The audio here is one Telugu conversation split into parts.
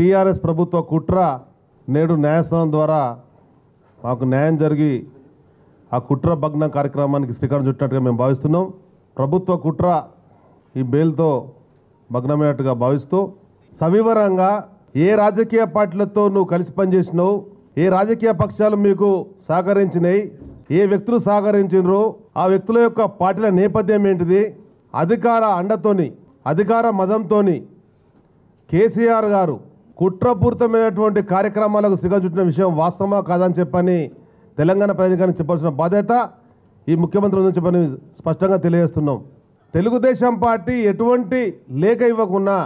టీఆర్ఎస్ ప్రభుత్వ కుట్ర నేడు న్యాయస్థానం ద్వారా మాకు న్యాయం జరిగి ఆ కుట్ర భగ్నం కార్యక్రమానికి శ్రీకారం చుట్టినట్టుగా మేము భావిస్తున్నాం. ప్రభుత్వ కుట్ర ఈ బెయిల్తో భగ్నమైనట్టుగా భావిస్తూ సవివరంగా ఏ రాజకీయ పార్టీలతో నువ్వు కలిసి పనిచేసినావు, ఏ రాజకీయ పక్షాలు మీకు సహకరించినాయి, ఏ వ్యక్తులు సహకరించినరు, ఆ వ్యక్తుల యొక్క పార్టీల నేపథ్యం ఏంటిది, అధికార అండతోని అధికార మదంతోని కేసీఆర్ గారు కుట్రపూరితమైనటువంటి కార్యక్రమాలకు శ్రీకారం చుట్టిన విషయం వాస్తవమా కాదని చెప్పని తెలంగాణ ప్రజానికానికి చెప్పాల్సిన బాధ్యత ఈ ముఖ్యమంత్రి ఉందని చెప్పని స్పష్టంగా తెలియజేస్తున్నాం. తెలుగుదేశం పార్టీ ఎటువంటి లేఖ ఇవ్వకున్నా,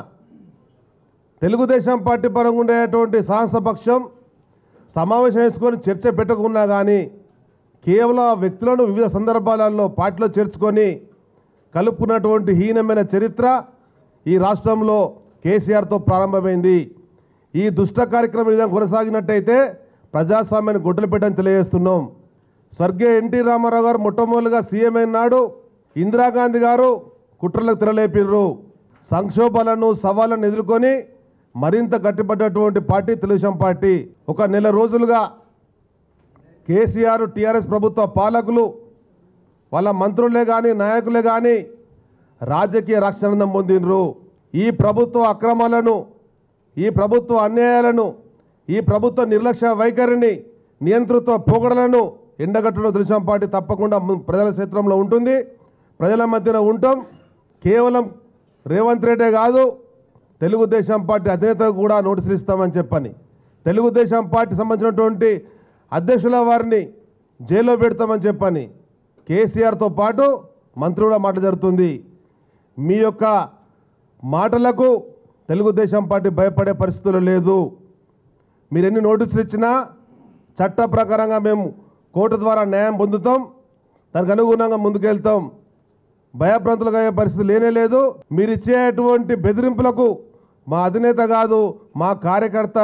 తెలుగుదేశం పార్టీ పరంగా ఉండేటువంటి శాసనపక్షం సమావేశం వేసుకొని చర్చ పెట్టకున్నా కానీ కేవలం ఆ వ్యక్తులను వివిధ సందర్భాలలో పార్టీలో చేర్చుకొని కలుపుకున్నటువంటి హీనమైన చరిత్ర ఈ రాష్ట్రంలో కేసీఆర్తో ప్రారంభమైంది. ఈ దుష్ట కార్యక్రమం విధంగా కొనసాగినట్టయితే ప్రజాస్వామ్యాన్ని గొడ్డలు పెట్టని తెలియజేస్తున్నాం. స్వర్గీయ ఎన్టీ రామారావు గారు మొట్టమొదటిగా సీఎం అయిన నాడు ఇందిరాగాంధీ గారు కుట్రలకు తెరలేపిర్రు. సంక్షోభాలను సవాళ్లను ఎదుర్కొని మరింత గట్టిపడ్డటువంటి పార్టీ తెలుగుదేశం పార్టీ. ఒక నెల రోజులుగా కేసీఆర్ టీఆర్ఎస్ ప్రభుత్వ పాలకులు వాళ్ళ మంత్రులే కానీ నాయకులే కానీ రాజకీయ రక్షణందం పొందినరు. ఈ ప్రభుత్వ అక్రమాలను, ఈ ప్రభుత్వ అన్యాయాలను, ఈ ప్రభుత్వ నిర్లక్ష్య వైఖరిని, నియంతృత్వ పోగడలను ఎండగట్టడం తెలుగుదేశం పార్టీ తప్పకుండా ప్రజల క్షేత్రంలో ఉంటుంది, ప్రజల మధ్యన ఉంటాం. కేవలం రేవంత్ రెడ్డే కాదు, తెలుగుదేశం పార్టీ అధినేతకు కూడా నోటీసులు ఇస్తామని చెప్పని, తెలుగుదేశం పార్టీ సంబంధించినటువంటి అధ్యక్షుల వారిని జైల్లో పెడతామని చెప్పని కేసీఆర్తో పాటు మంత్రి కూడా మాట జరుగుతుంది. మీ యొక్క మాటలకు తెలుగుదేశం పార్టీ భయపడే పరిస్థితులు లేదు. మీరు ఎన్ని నోటీసులు ఇచ్చినా చట్ట ప్రకారంగా మేము కోర్టు ద్వారా న్యాయం పొందుతాం, దానికి అనుగుణంగా ముందుకెళ్తాం. భయభ్రాంతులకు అయ్యే పరిస్థితి లేనే లేదు. మీరు ఇచ్చేటువంటి బెదిరింపులకు మా అధినేత కాదు, మా కార్యకర్త,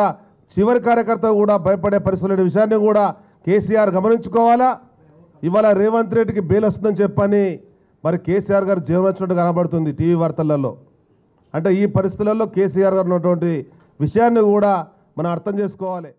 చివరి కార్యకర్త కూడా భయపడే పరిస్థితుల విషయాన్ని కూడా కేసీఆర్ గమనించుకోవాలా. ఇవాళ రేవంత్ రెడ్డికి బెయిల్ వస్తుందని చెప్పని మరి కేసీఆర్ గారు జీవనం వచ్చినట్టు కనబడుతుంది టీవీ వార్తలలో. అంటే ఈ పరిస్థితులలో కేసీఆర్ గారు ఉన్నటువంటి విషయాన్ని కూడా మనం అర్థం చేసుకోవాలి.